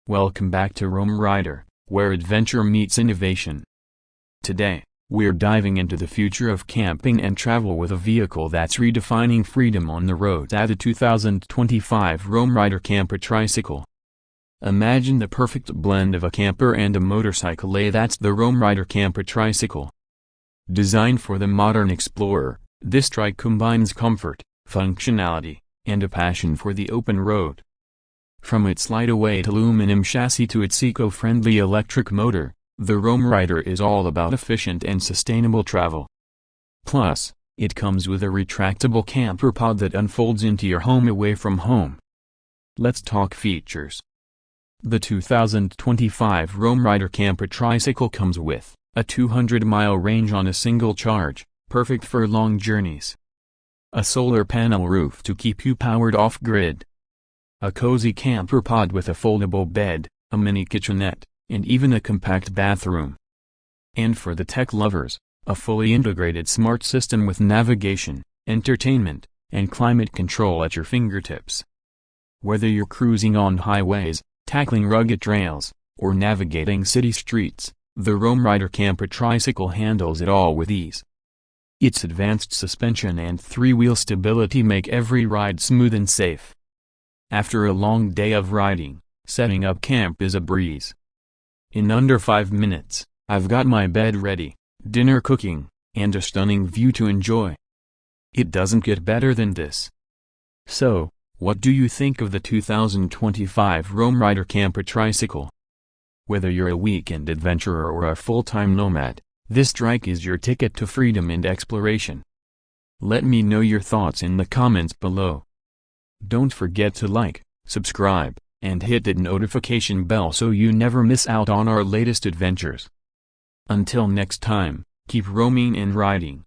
Welcome back to RoamRider, where adventure meets innovation. Today, we're diving into the future of camping and travel with a vehicle that's redefining freedom on the road. The 2025 RoamRider Camper Tricycle. Imagine the perfect blend of a camper and a motorcycle. That's the RoamRider Camper Tricycle. Designed for the modern explorer, this trike combines comfort, functionality, and a passion for the open road. From its lightweight aluminum chassis to its eco-friendly electric motor, the RoamRider is all about efficient and sustainable travel. Plus, it comes with a retractable camper pod that unfolds into your home away from home. Let's talk features. The 2025 RoamRider Camper Tricycle comes with a 200-mile range on a single charge, perfect for long journeys. A solar panel roof to keep you powered off-grid. A cozy camper pod with a foldable bed, a mini kitchenette, and even a compact bathroom. And for the tech lovers, a fully integrated smart system with navigation, entertainment, and climate control at your fingertips. Whether you're cruising on highways, tackling rugged trails, or navigating city streets, the RoamRider Camper Tricycle handles it all with ease. Its advanced suspension and three-wheel stability make every ride smooth and safe. After a long day of riding, setting up camp is a breeze. In under 5 minutes, I've got my bed ready, dinner cooking, and a stunning view to enjoy. It doesn't get better than this. So, what do you think of the 2025 RoamRider Camper Tricycle? Whether you're a weekend adventurer or a full-time nomad, this trike is your ticket to freedom and exploration. Let me know your thoughts in the comments below. Don't forget to like, subscribe, and hit that notification bell so you never miss out on our latest adventures. Until next time, keep roaming and riding.